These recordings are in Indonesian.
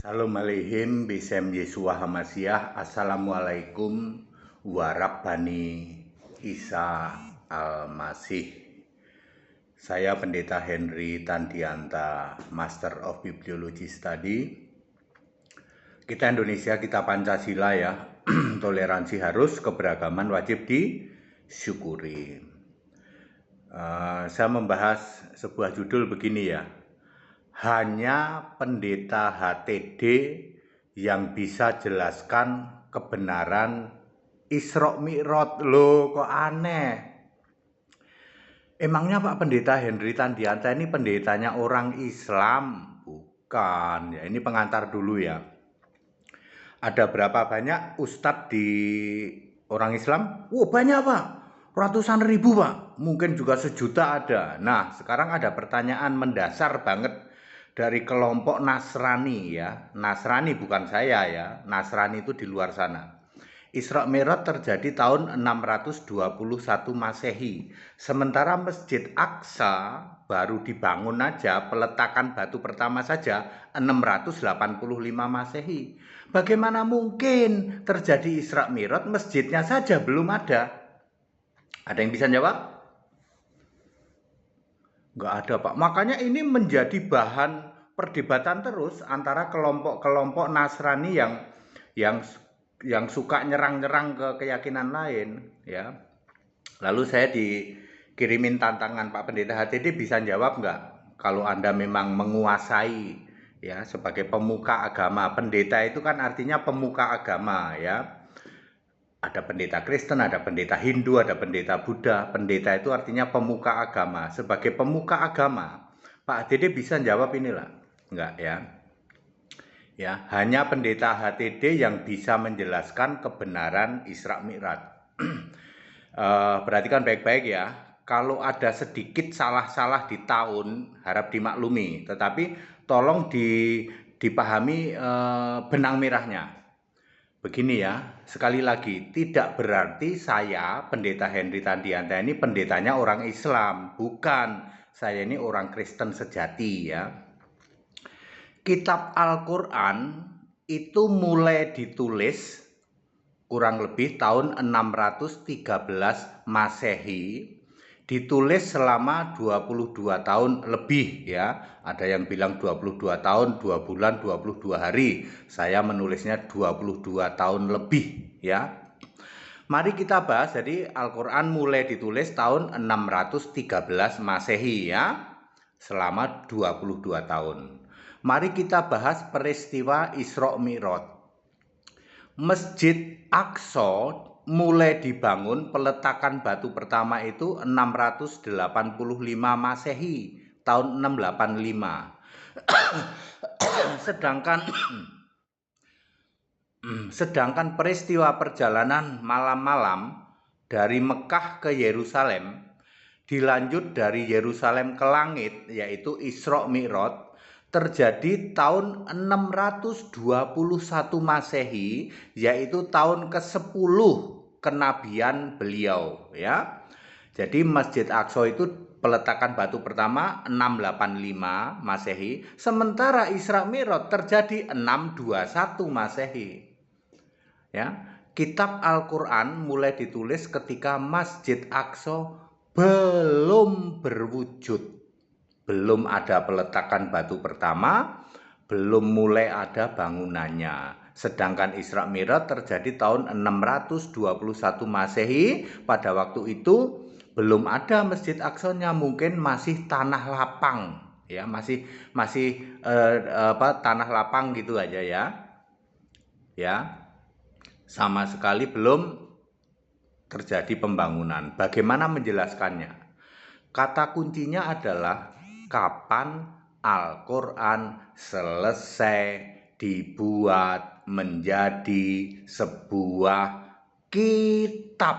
Shalom Aleihim Bisem Yesua Hamasiah. Assalamualaikum Warahmani Isa Al-Masih. Saya Pendeta Henry Tandianta, Master of Bibliology Study. Kita Indonesia, kita Pancasila ya. Toleransi harus, keberagaman wajib disyukuri. Saya membahas sebuah judul begini ya. Hanya pendeta HTD yang bisa jelaskan kebenaran Isra Mi'raj. Loh, kok aneh? Emangnya Pak Pendeta Henry Tandianta ini pendetanya orang Islam? Bukan, ya ini pengantar dulu ya. Ada berapa banyak ustadz di orang Islam? Banyak Pak, ratusan ribu Pak, mungkin juga sejuta ada. Nah, sekarang ada pertanyaan mendasar banget dari kelompok Nasrani ya. Nasrani bukan saya ya, Nasrani itu di luar sana. Isra Mi'raj terjadi tahun 621 Masehi. Sementara Masjid Aqsa baru dibangun aja, peletakan batu pertama saja 685 Masehi. Bagaimana mungkin terjadi Isra Mi'raj, masjidnya saja belum ada? Ada yang bisa jawab? Nggak ada Pak. Makanya ini menjadi bahan perdebatan terus antara kelompok-kelompok Nasrani yang suka nyerang-nyerang ke keyakinan lain ya. Lalu saya dikirimin tantangan, Pak Pendeta HTD bisa jawab nggak? Kalau Anda memang menguasai ya sebagai pemuka agama. Pendeta itu kan artinya pemuka agama ya. Ada pendeta Kristen, ada pendeta Hindu, ada pendeta Buddha. Pendeta itu artinya pemuka agama. Sebagai pemuka agama, Pak HTD bisa jawab inilah. Enggak ya. Ya, hanya pendeta HTD yang bisa menjelaskan kebenaran Isra Mi'raj. Perhatikan baik-baik ya. Kalau ada sedikit salah-salah di tahun, harap dimaklumi. Tetapi tolong dipahami benang merahnya. Begini ya, sekali lagi, tidak berarti saya, Pendeta Henry Tandianta ini pendetanya orang Islam. Bukan, saya ini orang Kristen sejati ya. Kitab Al-Quran itu mulai ditulis kurang lebih tahun 613 Masehi. Ditulis selama 22 tahun lebih ya. Ada yang bilang 22 tahun, 2 bulan, 22 hari. Saya menulisnya 22 tahun lebih ya. Mari kita bahas, jadi Al-Quran mulai ditulis tahun 613 Masehi ya. Selama 22 tahun. Mari kita bahas peristiwa Isra Mi'raj. Masjid Aqsa mulai dibangun, peletakan batu pertama itu 685 Masehi, tahun 685. Sedangkan peristiwa perjalanan malam-malam dari Mekah ke Yerusalem, dilanjut dari Yerusalem ke langit, yaitu Isra Mi'raj, terjadi tahun 621 Masehi, yaitu tahun ke-10 kenabian beliau ya. Jadi Masjid Aqsa itu peletakan batu pertama 685 Masehi, sementara Isra Mi'raj terjadi 621 Masehi. Ya, kitab Al-Quran mulai ditulis ketika Masjid Aqsa belum berwujud. Belum ada peletakan batu pertama, belum mulai ada bangunannya. Sedangkan Isra Mi'raj terjadi tahun 621 Masehi. Pada waktu itu belum ada Masjid Aqsa-nya, mungkin masih tanah lapang ya, masih tanah lapang gitu aja ya. Ya. Sama sekali belum terjadi pembangunan. Bagaimana menjelaskannya? Kata kuncinya adalah kapan Al-Quran selesai dibuat menjadi sebuah kitab.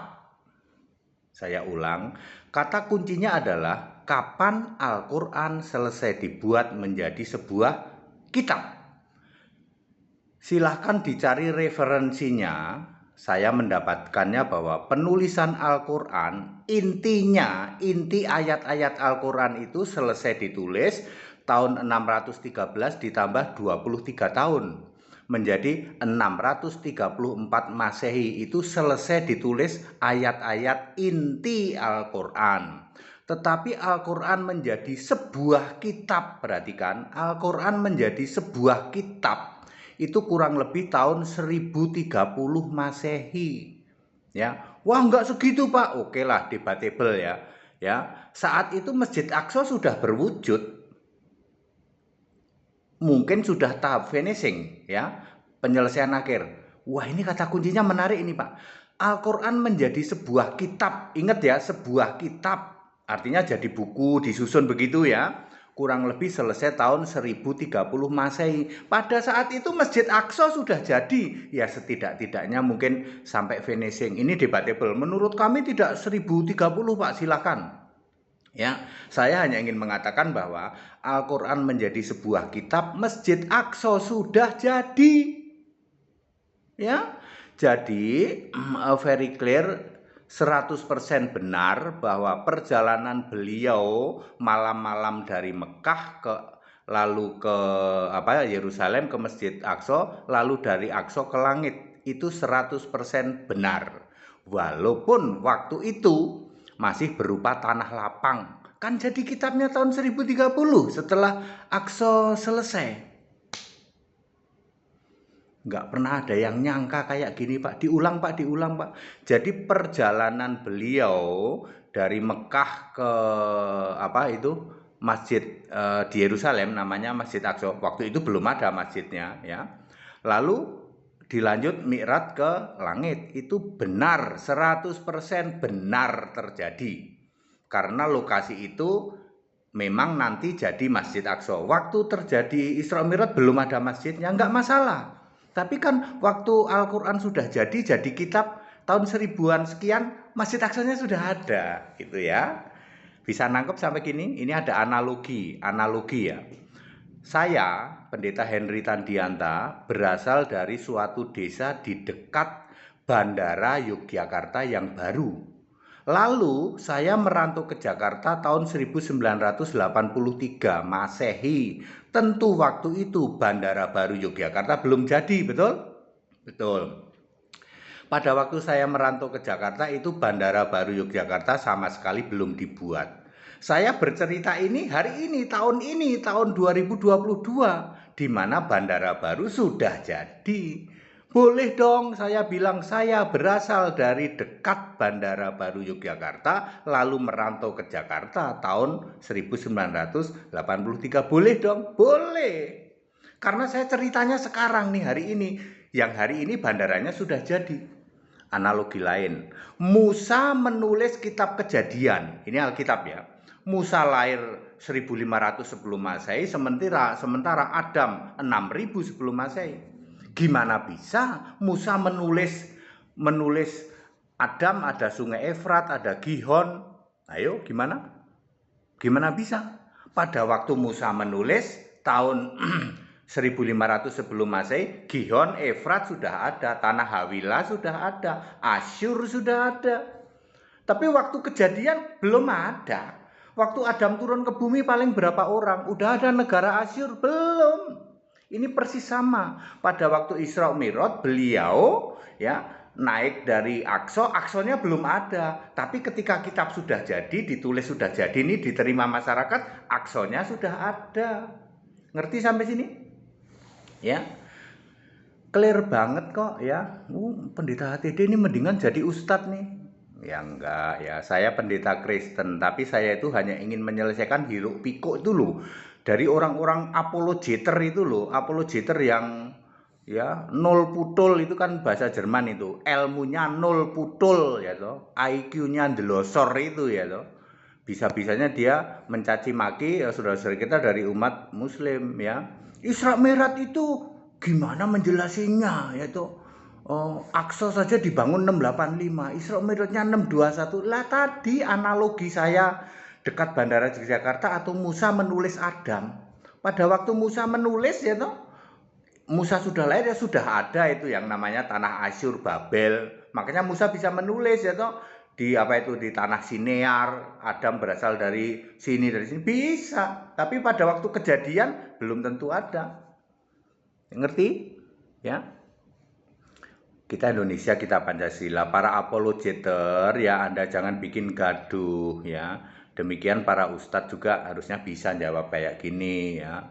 Saya ulang, kata kuncinya adalah kapan Al-Quran selesai dibuat menjadi sebuah kitab. Silahkan dicari referensinya. Saya mendapatkannya bahwa penulisan Al-Quran, inti ayat-ayat Al-Quran itu selesai ditulis Tahun 613 ditambah 23 tahun. Menjadi 634 Masehi itu selesai ditulis ayat-ayat inti Al-Quran. Tetapi Al-Quran menjadi sebuah kitab, perhatikan, Al-Quran menjadi sebuah kitab itu kurang lebih tahun 1030 Masehi. Ya, wah enggak segitu Pak. Oke lah, debatable ya. Ya, saat itu Masjid Aqsa sudah berwujud. Mungkin sudah tahap finishing ya, penyelesaian akhir. Wah, ini kata kuncinya menarik ini Pak. Al-Quran menjadi sebuah kitab. Ingat ya, sebuah kitab. Artinya jadi buku disusun begitu ya. Kurang lebih selesai tahun 1030 Masehi. Pada saat itu Masjid Aqsa sudah jadi. Ya setidak-tidaknya mungkin sampai finishing. Ini debatable. Menurut kami tidak 1030 Pak, silakan. Ya, saya hanya ingin mengatakan bahwa Al-Quran menjadi sebuah kitab, Masjid Aqsa sudah jadi. Ya, jadi very clear 100% benar bahwa perjalanan beliau malam-malam dari Mekah ke lalu ke Yerusalem ke Masjid Aqsa, lalu dari Aqsa ke langit itu 100% benar. Walaupun waktu itu masih berupa tanah lapang. Kan jadi kitabnya tahun 1030 setelah Aqsa selesai. Nggak pernah ada yang nyangka kayak gini Pak. Diulang Pak, diulang Pak. Jadi perjalanan beliau dari Mekah ke masjid di Yerusalem, namanya Masjid Aqsa. Waktu itu belum ada masjidnya ya. Lalu dilanjut Mi'raj ke langit. Itu benar, 100% benar terjadi. Karena lokasi itu memang nanti jadi Masjid Aqsa. Waktu terjadi Isra Mi'raj belum ada masjidnya, nggak masalah. Tapi kan waktu Al-Quran sudah jadi kitab tahun 1000-an sekian, Masjid Aqsanya sudah ada, gitu ya. Bisa nangkep sampai gini? Ini ada analogi ya. Saya, Pendeta Henry Tandianta, berasal dari suatu desa di dekat Bandara Yogyakarta yang baru. Lalu saya merantau ke Jakarta tahun 1983 Masehi. Tentu waktu itu Bandara Baru Yogyakarta belum jadi, betul? Betul. Pada waktu saya merantau ke Jakarta itu Bandara Baru Yogyakarta sama sekali belum dibuat. Saya bercerita ini hari ini, tahun 2022, di mana Bandara Baru sudah jadi. Boleh dong saya bilang saya berasal dari dekat Bandara Baru Yogyakarta lalu merantau ke Jakarta tahun 1983. Boleh dong? Boleh. Karena saya ceritanya sekarang nih, hari ini. Yang hari ini bandaranya sudah jadi. Analogi lain. Musa menulis kitab Kejadian. Ini Alkitab ya. Musa lahir 1500 sebelum Masehi, sementara Adam 6000 sebelum Masehi. Gimana bisa Musa menulis Adam ada sungai Efrat, ada Gihon. Ayo gimana? Gimana bisa? Pada waktu Musa menulis tahun 1500 sebelum Masehi, Gihon, Efrat sudah ada, tanah Hawilah sudah ada, Asyur sudah ada. Tapi waktu Kejadian belum ada. Waktu Adam turun ke bumi paling berapa orang? Udah ada negara Asyur? Belum. Ini persis sama. Pada waktu Isra Mi'raj beliau ya naik dari Aqsa, Aqsanya belum ada. Tapi ketika kitab sudah jadi, ditulis sudah jadi, ini diterima masyarakat, Aqsanya sudah ada. Ngerti sampai sini? Ya. Clear banget kok ya. Pendeta HTD ini mendingan jadi ustadz nih. Ya enggak ya, saya pendeta Kristen, tapi saya itu hanya ingin menyelesaikan hiruk pikuk itu loh. Dari orang-orang apologeter itu loh, apologeter yang ya nol putul itu kan bahasa Jerman itu, ilmunya nol putul ya toh, IQ-nya ndelosor itu ya toh. Bisa-bisanya dia mencaci maki ya saudara-saudara kita dari umat muslim ya. Isra Mi'raj itu gimana menjelasinya ya toh. Aqsa saja dibangun 685, Isra Mi'rajnya 621. Lah tadi analogi saya dekat Bandara Yogyakarta atau Musa menulis Adam. Pada waktu Musa menulis ya toh, Musa sudah lahir ya sudah ada itu yang namanya tanah Asyur, Babel. Makanya Musa bisa menulis ya toh, di apa itu di tanah sinear, Adam berasal dari sini bisa, tapi pada waktu kejadian belum tentu ada. Ngerti? Ya. Kita Indonesia, kita Pancasila. Para apologeter ya, Anda jangan bikin gaduh ya. Demikian para ustadz juga harusnya bisa jawab kayak gini ya.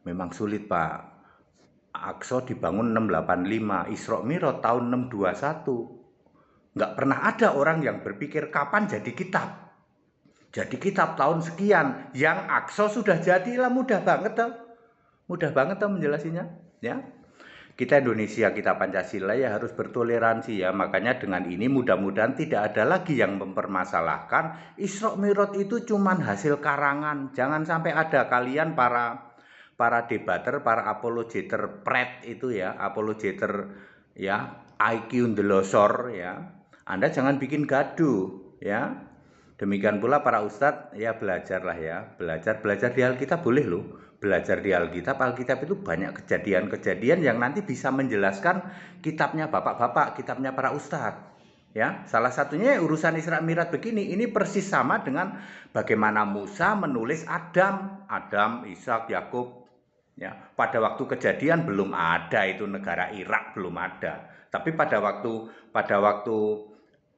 Memang sulit, Pak. Aqsa dibangun 685, Isra Mi'raj tahun 621. Nggak pernah ada orang yang berpikir kapan jadi kitab. Jadi kitab tahun sekian, yang Aqsa sudah jadilah, mudah banget toh. Mudah banget toh menjelasinya, ya. Kita Indonesia, kita Pancasila ya harus bertoleransi ya. Makanya dengan ini mudah-mudahan tidak ada lagi yang mempermasalahkan Isra Mi'raj itu cuman hasil karangan. Jangan sampai ada kalian para debater, para apologeter pret itu ya, apologeter ya, IQ ndelosor ya. Anda jangan bikin gaduh ya. Demikian pula para ustadz ya, belajarlah ya, belajar di Alkitab boleh loh. Belajar di Alkitab itu banyak kejadian-kejadian yang nanti bisa menjelaskan kitabnya bapak-bapak, kitabnya para ustadz. Ya, salah satunya urusan Isra Mi'raj begini, ini persis sama dengan bagaimana Musa menulis Adam, Ishak, Yakub. Ya, pada waktu kejadian belum ada itu negara Irak, belum ada. Tapi pada waktu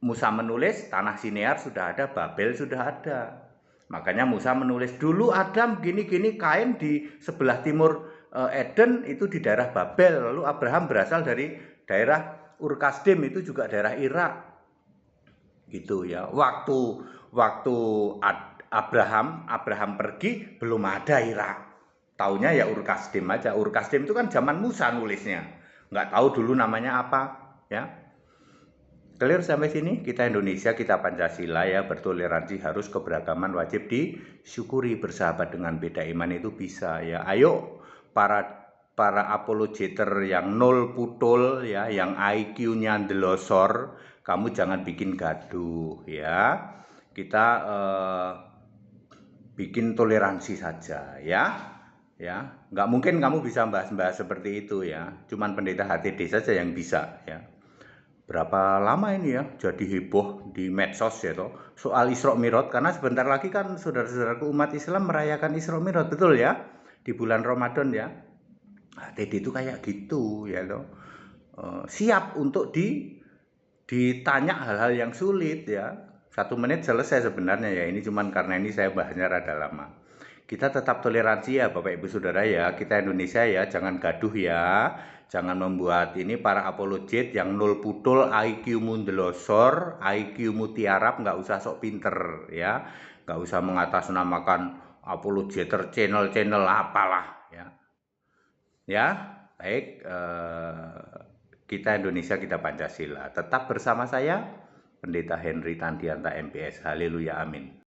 Musa menulis, tanah Sinear sudah ada, Babel sudah ada. Makanya Musa menulis dulu Adam gini-gini, Kain di sebelah timur Eden itu di daerah Babel. Lalu Abraham berasal dari daerah Ur-Kasdim, itu juga daerah Irak. Gitu ya. Waktu Abraham pergi belum ada Irak. Taunya ya Ur-Kasdim aja. Ur-Kasdim itu kan zaman Musa nulisnya. Nggak tahu dulu namanya apa, ya. Clear sampai sini? Kita Indonesia, kita Pancasila ya, bertoleransi, harus keberagaman wajib disyukuri, bersahabat dengan beda iman itu bisa ya. Ayo para apologeter yang nol putul ya, yang IQ-nya ndelosor, kamu jangan bikin gaduh ya. Kita bikin toleransi saja ya. Ya, nggak mungkin kamu bisa bahas-bahas seperti itu ya. Cuman pendeta HTD saja yang bisa ya. Berapa lama ini ya jadi heboh di medsos ya toh soal Isra Mi'raj, karena sebentar lagi kan saudara-saudaraku umat Islam merayakan Isra Mi'raj, betul ya, di bulan Ramadan ya. Nah, TD itu kayak gitu ya toh. Siap untuk ditanya hal-hal yang sulit ya. 1 menit selesai sebenarnya ya, ini cuman karena ini saya bahasnya rada lama. Kita tetap toleransi ya Bapak Ibu Saudara ya, kita Indonesia ya, jangan gaduh ya. Jangan membuat ini para apologet yang nol putul, IQ-mu ndelosor, IQ-mu tiarap, nggak usah sok pinter ya. Nggak usah mengatasnamakan apologeter channel-channel apalah ya. Ya, baik, kita Indonesia, kita Pancasila. Tetap bersama saya, Pendeta Henry Tandianta MPS. Haleluya, amin.